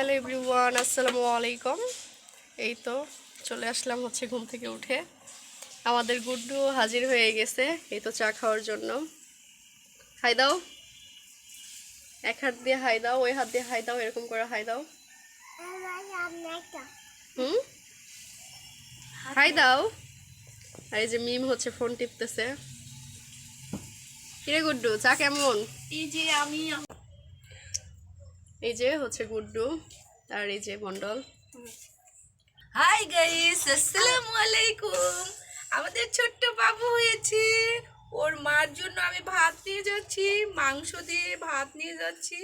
Hello everyone, আসসালামু আলাইকুম। এই তো চলে আসলাম হচ্ছে ঘুম থেকে উঠে। আমাদের গুড্ডু হাজির হয়ে গেছে এই তো চা খাওয়ার জন্য। হাই দাও, এক হাত দিয়ে হাই দাও, ওই হাত দিয়ে হাই দাও, এরকম করে হাই দাও। হুম, হাই দাও। আর এই যে মিম হচ্ছে ফোন টিপতেছে। কিরে গুড্ডু, চা কেমন? এই যে হচ্ছে গুড্ডু আর এই যে মন্ডল। হাই গাইস, আসসালামু আলাইকুম। আমাদের ছোট্ট বাবু হয়েছে। ওর মার জন্য আমি ভাত নিয়ে যাচ্ছি, মাংস দিয়ে ভাত নিয়ে যাচ্ছি,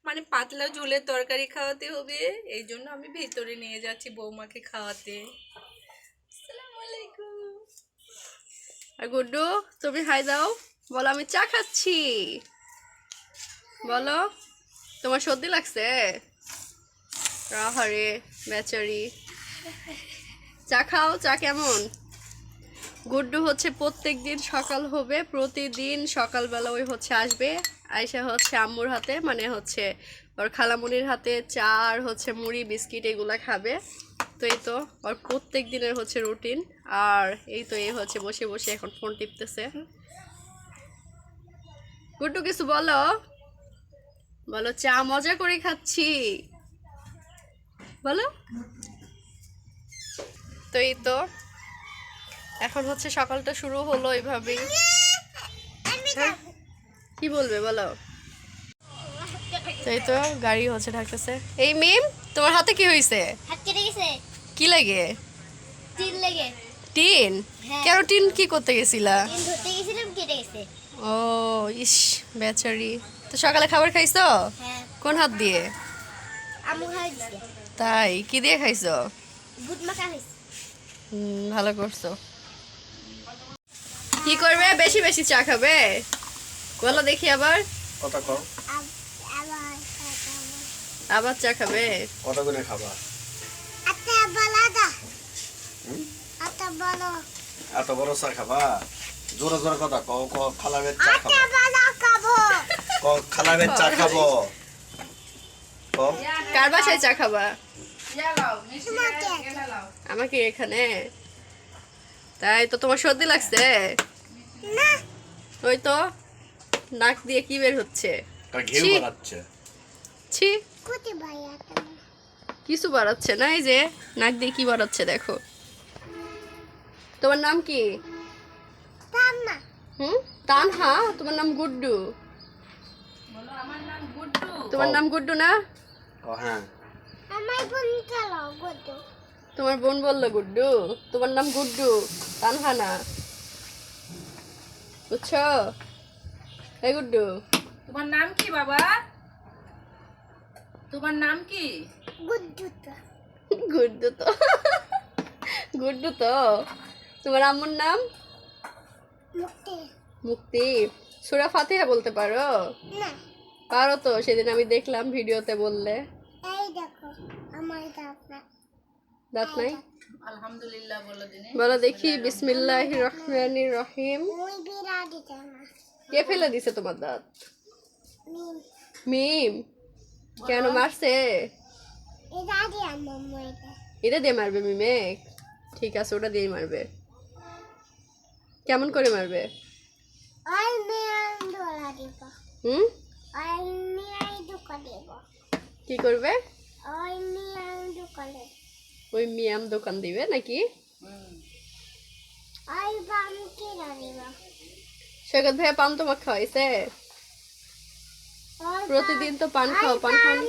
মানে পাতলা ঝোলের তরকারি খাওয়াতে হবে, এই জন্য আমি ভেতরে নিয়ে যাচ্ছি বৌমাকে খাওয়াতে। আসসালামু আলাইকুম। আর গুড্ডু, তুমি হাই দাও, বলো আমি চা খাচ্ছি। বলো, তোমার সর্দি লাগছে? আহারে বেচারি, চা খাও। চা কেমন? গুড্ডু হচ্ছে প্রত্যেক দিন সকাল হবে, প্রতিদিন সকালবেলা ওই হচ্ছে আসবে, আয়সা হচ্ছে আম্মুর হাতে, মানে হচ্ছে ওর খালামুনির হাতে চা আর হচ্ছে মুড়ি বিস্কিট এগুলা খাবে। তো এই তো ওর প্রত্যেক দিনের হচ্ছে রুটিন। আর এই তো এই হচ্ছে বসে বসে এখন ফোন টিপতেছে। গুড্ডু কিছু বলো, বলো চা মজা করে খাচ্ছি, বলো। তো এই তো এখন হচ্ছে সকালটা শুরু হলো এইভাবেই। হ্যাঁ, কি বলবে বলো। তো এই তো গাড়ি হচ্ছে ঢাকতেছে। এই মিম, তোমার হাতে কি হয়েছে? হাত কেটে গেছে। কি লাগে? তিন লেগে। টিন? হ্যাঁ। কেন টিন কি করতে গেছিলা? তিন ধরতে গেছিলাম, কেটে গেছে। ও ইস, বেচারি। তো সকালে খাবার খাইছো? হ্যাঁ, কোন হাত দিয়ে? আমু খাই দিছে। তাই কি দিয়ে খাইছো? বুট মাখা হয়েছে। ভালো করছো। কি করবে, বেশি বেশি চা খাবে? বলো দেখি আবার। কত কও? আবার আবার চা খাবে? কত করে খাবা? আটা বালাদা। হুম? আটা বালা। এত বড় চা খাবা? জোরে জোরে কথা কও, কও খালাবের চা আটা খাবো। বালা খাবো। কও খালাবের চা খাবো। কও কার বাসায় চা খাবা? তোমাকে। আমাকে এখানে? তাই তো, তোমার সর্দি লাগছে? না, ওই তো নাক দিয়ে কি বের হচ্ছে? তা ঘেউ ছি। বাড়াচ্ছে। ছি, কুটি ভাইয়া। কিছু বাড়াচ্ছে না, এই যে নাক দিয়ে কি বাড়াচ্ছে দেখো। তোমার নাম কি? তান্না। হুম, তানহা? তোমার নাম গুড্ডু? বলো আমার নাম গুড্ডু। তোমার নাম গুড্ডু না? ও হ্যাঁ। আমার বোন চলো গুড্ডু। তোমার বোন বললো গুড্ডু, তোমার নাম গুড্ডু, তানহা না, বুঝছো? এই গুড্ডু, তোমার নাম কি বাবা? তোমার নাম কি? গুড্ডু তো। গুড্ডু তো গুড্ডু তো। তোমার আম্মুর নাম? মুক্তি। মুক্তি। সূরা ফাতিহা বলতে পারো? না, পারো তো, সেদিন আমি দেখলাম ভিডিওতে বললে। এই দেখো আমার দাঁতটা। দাঁত নাই? আলহামদুলিল্লাহ বলো দিনে। বলো দেখি, বিসমিল্লাহির রহমানির রহিম। মুই বিরাট দিতে না। কে ফেলে দিছে তোমার দাঁত? মিম। মিম? কেন মারছে? এটা দিয়ে আমার মুইটা। এটা দিয়ে মারবে মিমে? ঠিক আছে, ওটা দিয়েই মারবে। কেমন করে মারবে? ওই মিয়ান ডোলা দিব। হুম, ওই মিয়াই দুকা দিব। কি করবে? ওই মিয়ান দুকা দিব। ওই মিয়াম দোকান দিবে নাকি? ওই বাম কিনা দিব। সৈকত ভাইয়া পান তোমাকে খাওয়াইছে? ওই প্রতিদিন তো পান খাও, পান খাও না?